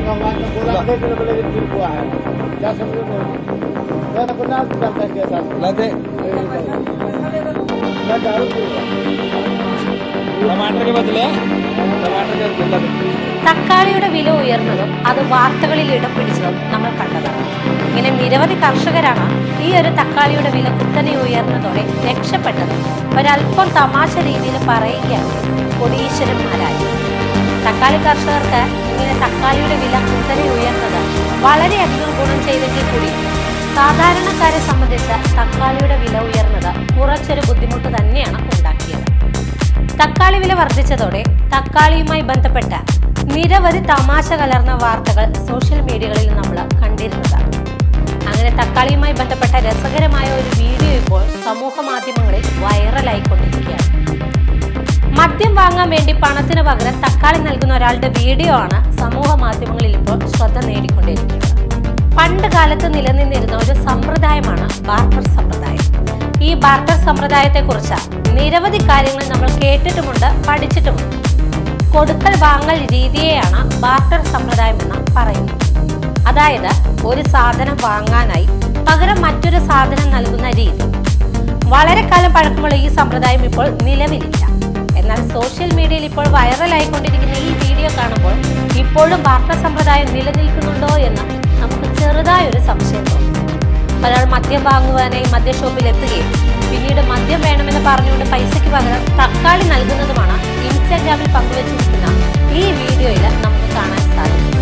भगवान ने बोला आधे किलो को लेकर फिर हुआ है क्या समझ मैं अपना करता के साथ लाते मैं दारू टमाटर के बदले टमाटर के बदले തക്കാളിയുടെ വില ഉയർന്നതും അത് വാർത്തകളിൽ ഇടം പിടിച്ചതും നമ്മൾ കണ്ടതാണ്. ഇങ്ങനെ നിരവധി കർഷകരാണ് ഈ ഒരു തക്കാളിയുടെ വില കുത്തനെ ഉയർന്നതോടെ രക്ഷപ്പെട്ടത്. ഒരല്പം തമാശ രീതിയിൽ പറയുകയാണ് കോടീശ്വരന്മാരായി. തക്കാളി കർഷകർക്ക് ഇങ്ങനെ തക്കാളിയുടെ വില കുത്തനെ ഉയർന്നത് വളരെയധികം ഗുണം ചെയ്തെങ്കിൽ കൂടി സാധാരണക്കാരെ സംബന്ധിച്ച് തക്കാളിയുടെ വില ഉയർന്നത് കുറച്ചൊരു ബുദ്ധിമുട്ട് തന്നെയാണ് ഉണ്ടാക്കിയത്. തക്കാളി വില വർദ്ധിച്ചതോടെ തക്കാളിയുമായി ബന്ധപ്പെട്ട നിരവധി തമാശ കലർന്ന വാർത്തകൾ സോഷ്യൽ മീഡിയകളിൽ നമ്മൾ കണ്ടിരുന്നതാണ്. അങ്ങനെ തക്കാളിയുമായി ബന്ധപ്പെട്ട രസകരമായ ഒരു വീഡിയോ ഇപ്പോൾ സമൂഹ മാധ്യമങ്ങളിൽ വൈറലായിക്കൊണ്ടിരിക്കുകയാണ്. മദ്യം വാങ്ങാൻ വേണ്ടി പണത്തിന് പകരം തക്കാളി നൽകുന്ന ഒരാളുടെ വീഡിയോ ആണ് സമൂഹ മാധ്യമങ്ങളിൽ ഇപ്പോൾ ശ്രദ്ധ നേടിക്കൊണ്ടിരിക്കുന്നത്. പണ്ട് കാലത്ത് നിലനിന്നിരുന്ന ഒരു സമ്പ്രദായമാണ് ബാർട്ടർ സമ്പ്രദായം. ഈ ബാർട്ടർ സമ്പ്രദായത്തെക്കുറിച്ച് നിരവധി കാര്യങ്ങൾ നമ്മൾ കേട്ടിട്ടുമുണ്ട്, പഠിച്ചിട്ടുമുണ്ട്. കൊടുക്കൽ വാങ്ങൽ രീതിയെയാണ് ബാർട്ടർ സമ്പ്രദായം എന്ന് പറയുന്നത്. അതായത് ഒരു സാധനം വാങ്ങാനായി പകരം മറ്റൊരു സാധനം നൽകുന്ന രീതി. വളരെ കാലം പഴക്കമുള്ള ഈ സമ്പ്രദായം ഇപ്പോൾ നിലവിലില്ല. എന്നാൽ സോഷ്യൽ മീഡിയയിൽ ഇപ്പോൾ വൈറലായിക്കൊണ്ടിരിക്കുന്ന ഈ വീഡിയോ കാണുമ്പോൾ ഇപ്പോഴും ബാർട്ടർ സമ്പ്രദായം നിലനിൽക്കുന്നുണ്ടോ എന്ന് നമുക്ക് ചെറുതായൊരു സംശയം തോന്നും. ഒരാൾ മദ്യം വാങ്ങുവാനായി മദ്യ ഷോപ്പിൽ എത്തുകയും പിന്നീട് മദ്യം വേണമെന്ന് പറഞ്ഞുകൊണ്ട് പൈസയ്ക്ക് പകരം തക്കാളി നൽകുന്നതുമാണ് ഇൻസ്റ്റാഗ്രാമിൽ പങ്കുവച്ചിരിക്കുന്ന ഈ വീഡിയോയിൽ നമുക്ക് കാണാൻ സാധിക്കും.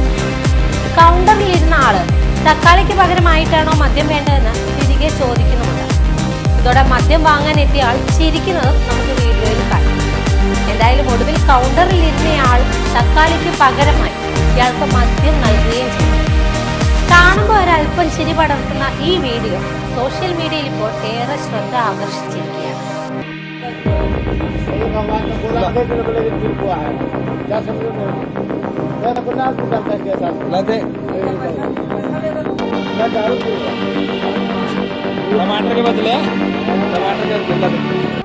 കൗണ്ടറിൽ ഇരുന്ന ആള് തക്കാളിക്ക് പകരമായിട്ടാണോ മദ്യം വേണ്ടതെന്ന് തിരികെ ചോദിക്കുന്നുമുണ്ട്. ഇതോടെ മദ്യം വാങ്ങാൻ എത്തിയ ആൾ ചിരിക്കുന്നതും നമുക്ക് വീഡിയോയിൽ കാണാം. എന്തായാലും ഒടുവിൽ കൗണ്ടറിൽ ഇരുന്നയാൾ തക്കാളിക്ക് പകരമായി ഇയാൾക്ക് മദ്യം നൽകുകയും ചെയ്തു. കാണുമ്പോൾ ഒരല്പം ചിരി പടർത്തുന്ന ഈ വീഡിയോ സോഷ്യൽ മീഡിയയിൽ ഇപ്പോൾ ഏറെ ശ്രദ്ധ ആകർഷിച്ചിരിക്കുകയാണ്. भगवान ने बोला आधे किलो को लेकर फिर हुआ है क्या समझ मैं अपना करता के साथ लाते मैं दारू टमाटर के बदले टमाटर के बदले